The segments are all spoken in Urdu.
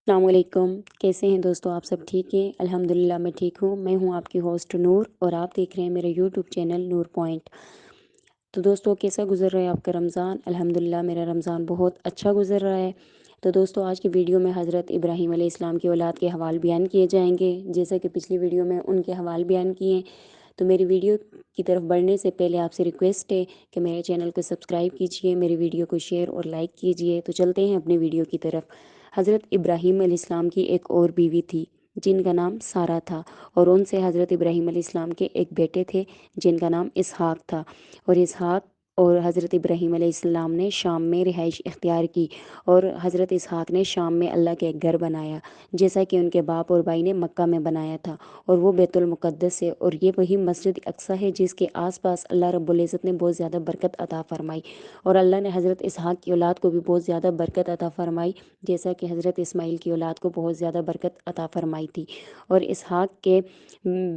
السلام علیکم، کیسے ہیں دوستوں؟ آپ سب ٹھیک ہیں؟ الحمدللہ میں ٹھیک ہوں۔ میں ہوں آپ کی ہوسٹ نور اور آپ دیکھ رہے ہیں میرا یوٹیوب چینل نور پوائنٹ۔ تو دوستوں کیسا گزر رہا ہے آپ کا رمضان؟ الحمدللہ میرا رمضان بہت اچھا گزر رہا ہے۔ تو دوستوں آج کی ویڈیو میں حضرت ابراہیم علیہ السلام کی اولاد کے حوال بیان کیے جائیں گے، جیسا کہ پچھلی ویڈیو میں ان کے حوال بیان کیے ہیں۔ تو میری ویڈیو کی طرف بڑھنے سے پہلے آپ سے ریکویسٹ ہے کہ میرے چینل کو سبسکرائب کیجئے، میری ویڈیو کو شیئر اور لائک کیجئے۔ تو چلتے ہیں اپنی ویڈیو کی طرف۔ حضرت ابراہیم علیہ السلام کی ایک اور بیوی تھی جن کا نام سارہ تھا، اور ان سے حضرت ابراہیم علیہ السلام کے ایک بیٹے تھے جن کا نام اسحاق تھا۔ اور اسحاق اور حضرت ابراہیم علیہ السلام نے شام میں رہائش اختیار کی، اور حضرت اسحاق نے شام میں اللہ کے ایک گھر بنایا، جیسا کہ ان کے باپ اور بھائی نے مکہ میں بنایا تھا، اور وہ بیت المقدس ہے، اور یہ وہی مسجد اقصیٰ ہے جس کے آس پاس اللہ رب العزت نے بہت زیادہ برکت عطا فرمائی، اور اللہ نے حضرت اسحاق کی اولاد کو بھی بہت زیادہ برکت عطا فرمائی، جیسا کہ حضرت اسماعیل کی اولاد کو بہت زیادہ برکت عطا فرمائی تھی۔ اور اسحاق کے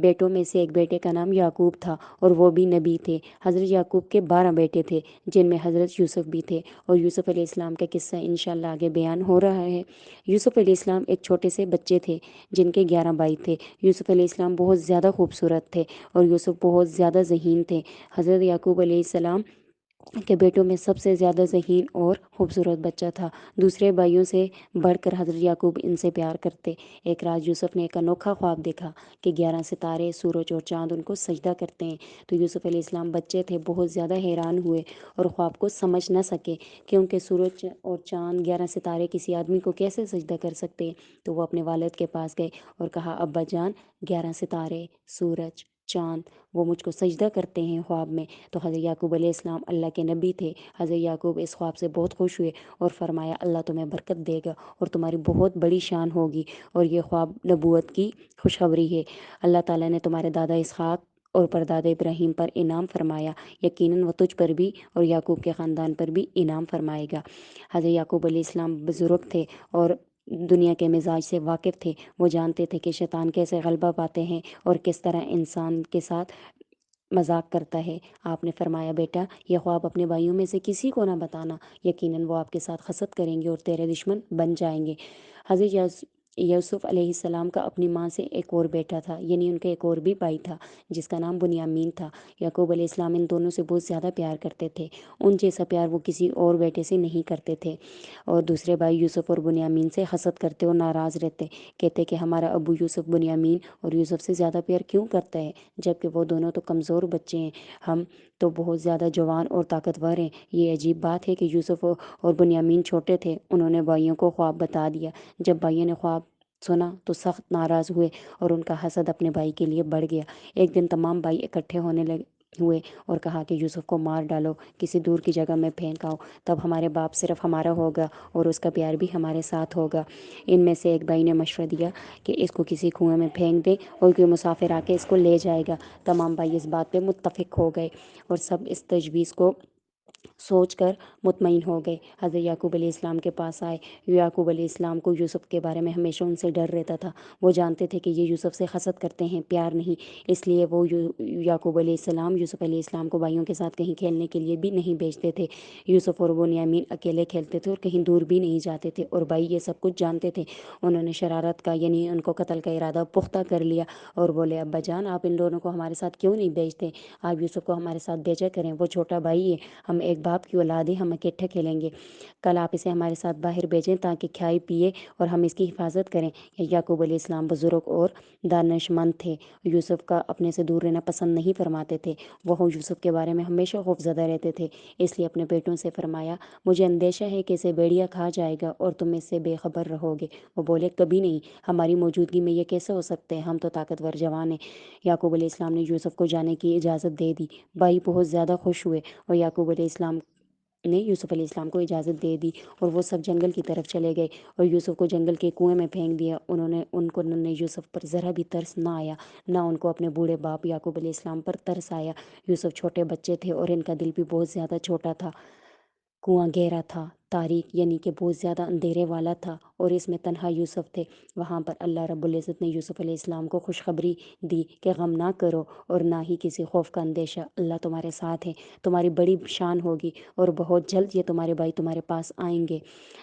بیٹوں میں سے ایک بیٹے کا نام یعقوب تھا، اور وہ بھی نبی تھے۔ حضرت یعقوب کے 12 بیٹے تھے جن میں حضرت یوسف بھی تھے، اور یوسف علیہ السلام کا قصہ انشاءاللہ آگے بیان ہو رہا ہے۔ یوسف علیہ السلام ایک چھوٹے سے بچے تھے جن کے 11 بھائی تھے۔ یوسف علیہ السلام بہت زیادہ خوبصورت تھے، اور یوسف بہت زیادہ ذہین تھے۔ حضرت یعقوب علیہ السلام کے بیٹوں میں سب سے زیادہ ذہین اور خوبصورت بچہ تھا۔ دوسرے بھائیوں سے بڑھ کر حضرت یعقوب ان سے پیار کرتے۔ ایک رات یوسف نے ایک انوکھا خواب دیکھا کہ 11 ستارے، سورج اور چاند ان کو سجدہ کرتے ہیں۔ تو یوسف علیہ السلام بچے تھے، بہت زیادہ حیران ہوئے اور خواب کو سمجھ نہ سکے، کیونکہ سورج اور چاند، 11 ستارے کسی آدمی کو کیسے سجدہ کر سکتے ہیں۔ تو وہ اپنے والد کے پاس گئے اور کہا، ابا جان، 11 ستارے، سورج، چاند، وہ مجھ کو سجدہ کرتے ہیں خواب میں۔ تو حضرت یعقوب علیہ السلام اللہ کے نبی تھے۔ حضرت یعقوب اس خواب سے بہت خوش ہوئے اور فرمایا، اللہ تمہیں برکت دے گا اور تمہاری بہت بڑی شان ہوگی، اور یہ خواب نبوت کی خوشخبری ہے۔ اللہ تعالیٰ نے تمہارے دادا اسحاق اور پردادا ابراہیم پر انعام فرمایا، یقیناً وہ تجھ پر بھی اور یعقوب کے خاندان پر بھی انعام فرمائے گا۔ حضرت یعقوب علیہ السلام بزرگ تھے اور دنیا کے مزاج سے واقف تھے۔ وہ جانتے تھے کہ شیطان کیسے غلبہ پاتے ہیں اور کس طرح انسان کے ساتھ مذاق کرتا ہے۔ آپ نے فرمایا، بیٹا، یہ خواب اپنے بھائیوں میں سے کسی کو نہ بتانا، یقیناً وہ آپ کے ساتھ حسد کریں گے اور تیرے دشمن بن جائیں گے۔ حضرت یوسف علیہ السلام کا اپنی ماں سے ایک اور بیٹا تھا، یعنی ان کا ایک اور بھی بھائی تھا جس کا نام بنیامین تھا۔ یعقوب علیہ السلام ان دونوں سے بہت زیادہ پیار کرتے تھے، ان جیسا پیار وہ کسی اور بیٹے سے نہیں کرتے تھے۔ اور دوسرے بھائی یوسف اور بنیامین سے حسد کرتے اور ناراض رہتے، کہتے کہ ہمارا ابو یوسف بنیامین اور یوسف سے زیادہ پیار کیوں کرتا ہے، جبکہ وہ دونوں تو کمزور بچے ہیں، ہم تو بہت زیادہ جوان اور طاقتور ہیں۔ یہ عجیب بات ہے کہ یوسف اور بنیامین چھوٹے تھے، انہوں نے بھائیوں کو خواب بتا دیا۔ جب بھائیوں نے خواب سنا تو سخت ناراض ہوئے اور ان کا حسد اپنے بھائی کے لیے بڑھ گیا۔ ایک دن تمام بھائی اکٹھے ہوئے اور کہا کہ یوسف کو مار ڈالو، کسی دور کی جگہ میں پھینک آؤ، تب ہمارے باپ صرف ہمارا ہوگا اور اس کا پیار بھی ہمارے ساتھ ہوگا۔ ان میں سے ایک بھائی نے مشورہ دیا کہ اس کو کسی کنویں میں پھینک دیں اور کوئی مسافر آ کے اس کو لے جائے گا۔ تمام بھائی اس بات پہ متفق ہو گئے اور سب اس تجویز کو سوچ کر مطمئن ہو گئے۔ حضرت یعقوب علیہ السلام کے پاس آئے۔ یعقوب علیہ السلام کو یوسف کے بارے میں ہمیشہ ان سے ڈر رہتا تھا۔ وہ جانتے تھے کہ یہ یوسف سے حسد کرتے ہیں، پیار نہیں، اس لیے وہ یعقوب علیہ السلام یوسف علیہ السلام کو بھائیوں کے ساتھ کہیں کھیلنے کے لیے بھی نہیں بھیجتے تھے۔ یوسف اور بنیامین اکیلے کھیلتے تھے اور کہیں دور بھی نہیں جاتے تھے، اور بھائی یہ سب کچھ جانتے تھے۔ انہوں نے شرارت کا، یعنی ان کو قتل کا ارادہ پختہ کر لیا اور بولے، ابا جان، آپ ان دونوں کو ہمارے ساتھ کیوں نہیں بھیجتے؟ آپ یوسف کو ہمارے ساتھ بھیجا کریں، وہ چھوٹا بھائی ہے، ہم ایک باپ کی اولاد ہیں، ہم اکٹھے کھیلیں گے۔ کل آپ اسے ہمارے ساتھ باہر بھیجیں تاکہ کھائے پیے اور ہم اس کی حفاظت کریں۔ یعقوب علیہ السلام بزرگ اور دانش مند تھے، یوسف کا اپنے سے دور رہنا پسند نہیں فرماتے تھے۔ وہ یوسف کے بارے میں ہمیشہ خوفزدہ رہتے تھے، اس لیے اپنے بیٹوں سے فرمایا، مجھے اندیشہ ہے کہ اسے بھیڑیا کھا جائے گا اور تم اس سے بے خبر رہو گے۔ وہ بولے، کبھی نہیں، ہماری موجودگی میں یہ کیسے ہو سکتے ہیں، ہم تو طاقتور جوان ہیں۔ یعقوب علیہ السلام نے یوسف کو جانے کی اجازت دے دی۔ بھائی بہت زیادہ خوش ہوئے اور یعقوب علیہ السلام نے یوسف علیہ السلام کو اجازت دے دی اور وہ سب جنگل کی طرف چلے گئے اور یوسف کو جنگل کے کنویں میں پھینک دیا۔ ان کو یوسف پر ذرا بھی ترس نہ آیا، نہ ان کو اپنے بوڑھے باپ یعقوب علیہ السلام پر ترس آیا۔ یوسف چھوٹے بچے تھے اور ان کا دل بھی بہت زیادہ چھوٹا تھا۔ کنواں گہرا تھا، تاریک یعنی کہ بہت زیادہ اندھیرے والا تھا اور اس میں تنہا یوسف تھے۔ وہاں پر اللہ رب العزت نے یوسف علیہ السلام کو خوشخبری دی کہ غم نہ کرو اور نہ ہی کسی خوف کا اندیشہ، اللہ تمہارے ساتھ ہے، تمہاری بڑی شان ہوگی اور بہت جلد یہ تمہارے بھائی تمہارے پاس آئیں گے۔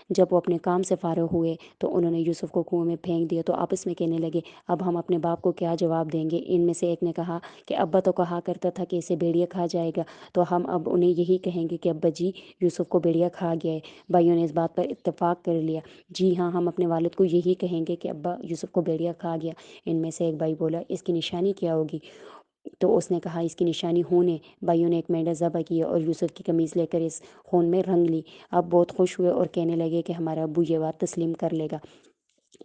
جب وہ اپنے کام سے فارغ ہوئے تو انہوں نے یوسف کو کنویں میں پھینک دیا، تو آپس میں کہنے لگے اب ہم اپنے باپ کو کیا جواب دیں گے۔ ان میں سے ایک نے کہا کہ ابا تو کہا کرتا تھا کہ اسے بھیڑیا کھا جائے گا، تو ہم اب انہیں یہی کہیں گے کہ ابا جی یوسف کو بھیڑیا کھا گیا ہے۔ بھائیوں نے اس بات پر اتفاق کر لیا، جی ہاں ہم اپنے والد کو یہی کہیں گے کہ ابا یوسف کو بھیڑیا کھا گیا۔ ان میں سے ایک بھائی بولا اس کی نشانی کیا ہوگی؟ تو اس نے کہا اس کی نشانی خون ہے۔ بھائیوں نے ایک مینڈا ذبح کیا اور یوسف کی قمیض لے کر اس خون میں رنگ لی۔ اب بہت خوش ہوئے اور کہنے لگے کہ ہمارا ابو یہ بات تسلیم کر لے گا۔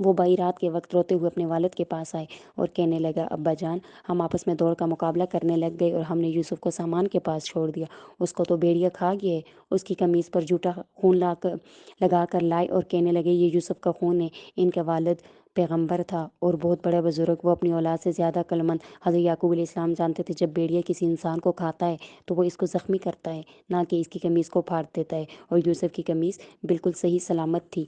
وہ بھائی رات کے وقت روتے ہوئے اپنے والد کے پاس آئے اور کہنے لگا ابا جان ہم آپس میں دوڑ کا مقابلہ کرنے لگ گئے اور ہم نے یوسف کو سامان کے پاس چھوڑ دیا، اس کو تو بھیڑیا کھا گیا ہے۔ اس کی قمیض پر جھوٹا خون لگا کر لائے اور کہنے لگے یہ یوسف کا خون ہے۔ ان کا والد پیغمبر تھا اور بہت بڑا بزرگ، وہ اپنی اولاد سے زیادہ عقلمند۔ حضرت یعقوب علیہ السلام جانتے تھے جب بھیڑیا کسی انسان کو کھاتا ہے تو وہ اس کو زخمی کرتا ہے، نہ کہ اس کی قمیض کو پھاڑ دیتا ہے، اور یوسف کی قمیض بالکل صحیح سلامت تھی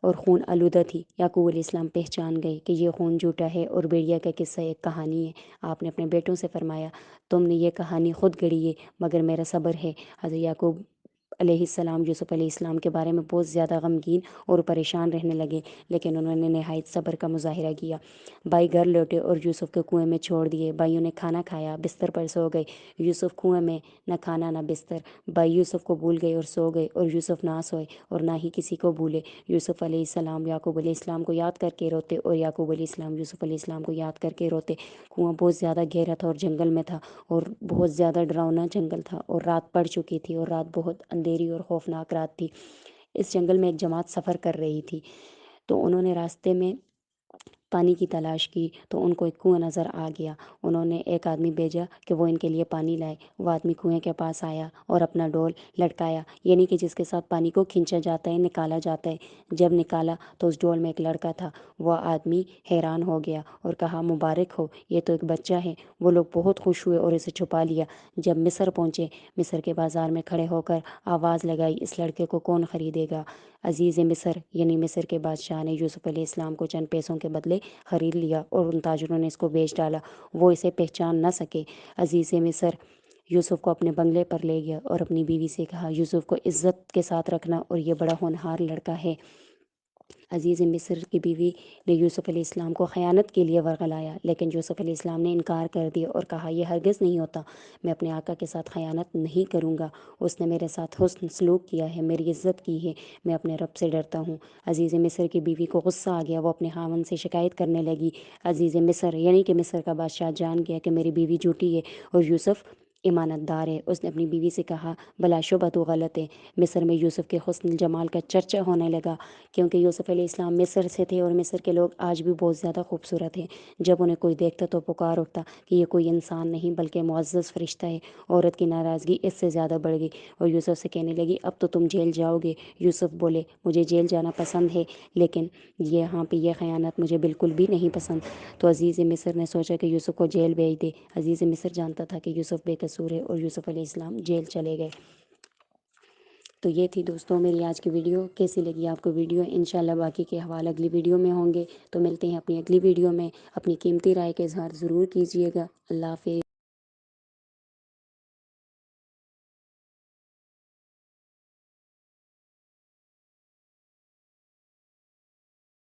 اور خون آلودہ تھی۔ یعقوب علیہ السلام پہچان گئے کہ یہ خون جھوٹا ہے اور بھیڑیا کا قصہ ایک کہانی ہے۔ آپ نے اپنے بیٹوں سے فرمایا تم نے یہ کہانی خود گڑھی ہے مگر میرا صبر ہے۔ حضرت یعقوب علیہ السلام یوسف علیہ السلام کے بارے میں بہت زیادہ غمگین اور پریشان رہنے لگے، لیکن انہوں نے نہایت صبر کا مظاہرہ کیا۔ بھائی گھر لوٹے اور یوسف کو کنویں میں چھوڑ دیے۔ بھائیوں نے کھانا کھایا، بستر پر سو گئے۔ یوسف کنویں میں، نہ کھانا نہ بستر۔ بھائی یوسف کو بھول گئے اور سو گئے، اور یوسف نہ سوئے اور نہ ہی کسی کو بھولے۔ یوسف علیہ السلام یعقوب علیہ السلام کو یاد کر کے روتے اور یعقوب علیہ السلام یوسف علیہ السلام کو یاد کر کے روتے۔ کنواں بہت زیادہ گہرا تھا اور جنگل میں تھا اور بہت زیادہ ڈراؤنا جنگل تھا، اور رات پڑ چکی تھی اور رات بہت اندھیری اور خوفناک رات تھی۔ اس جنگل میں ایک جماعت سفر کر رہی تھی، تو انہوں نے راستے میں پانی کی تلاش کی تو ان کو ایک کنواں نظر آ گیا۔ انہوں نے ایک آدمی بھیجا کہ وہ ان کے لیے پانی لائے۔ وہ آدمی کنویں کے پاس آیا اور اپنا ڈول لٹکایا، یعنی کہ جس کے ساتھ پانی کو کھینچا جاتا ہے، نکالا جاتا ہے۔ جب نکالا تو اس ڈول میں ایک لڑکا تھا۔ وہ آدمی حیران ہو گیا اور کہا مبارک ہو، یہ تو ایک بچہ ہے۔ وہ لوگ بہت خوش ہوئے اور اسے چھپا لیا۔ جب مصر پہنچے، مصر کے بازار میں کھڑے ہو کر آواز لگائی اس لڑکے کو کون خریدے گا؟ عزیز مصر یعنی مصر کے بادشاہ نے یوسف علیہ السلام کو چند پیسوں کے بدلے خرید لیا اور ان تاجروں نے اس کو بیچ ڈالا، وہ اسے پہچان نہ سکے۔ عزیز مصر یوسف کو اپنے بنگلے پر لے گیا اور اپنی بیوی سے کہا یوسف کو عزت کے ساتھ رکھنا اور یہ بڑا ہونہار لڑکا ہے۔ عزیز مصر کی بیوی نے یوسف علیہ السلام کو خیانت کے لیے ورغلایا، لیکن یوسف علیہ السلام نے انکار کر دیا اور کہا یہ ہرگز نہیں ہوتا، میں اپنے آقا کے ساتھ خیانت نہیں کروں گا، اس نے میرے ساتھ حسن سلوک کیا ہے، میری عزت کی ہے، میں اپنے رب سے ڈرتا ہوں۔ عزیز مصر کی بیوی کو غصہ آ گیا، وہ اپنے خاوند سے شکایت کرنے لگی۔ عزیز مصر یعنی کہ مصر کا بادشاہ جان گیا کہ میری بیوی جھوٹی ہے اور یوسف امانت دار ہے۔ اس نے اپنی بیوی سے کہا بلا شبہ تو غلط ہے۔ مصر میں یوسف کے حسن جمال کا چرچا ہونے لگا، کیونکہ یوسف علیہ السلام مصر سے تھے اور مصر کے لوگ آج بھی بہت زیادہ خوبصورت ہیں۔ جب انہیں کوئی دیکھتا تو پکار اٹھتا کہ یہ کوئی انسان نہیں بلکہ معزز فرشتہ ہے۔ عورت کی ناراضگی اس سے زیادہ بڑھ گئی اور یوسف سے کہنے لگی اب تو تم جیل جاؤ گے۔ یوسف بولے مجھے جیل جانا پسند ہے، لیکن یہاں پہ یہ خیانت مجھے بالکل بھی نہیں پسند۔ تو عزیز مصر نے سوچا کہ یوسف کو جیل بھیج دے۔ عزیز مصر جانتا تھا کہ یوسف بے قصور ہے اور یوسف علیہ السلام جیل چلے گئے۔ تو یہ تھی دوستوں میری آج کی ویڈیو۔ کیسی لگی آپ کو ویڈیو؟ انشاءاللہ باقی کے حوالے اگلی ویڈیو میں ہوں گے، تو ملتے ہیں اپنی اگلی ویڈیو میں۔ اپنی قیمتی رائے کا اظہار ضرور کیجیے گا۔ اللہ حافظ۔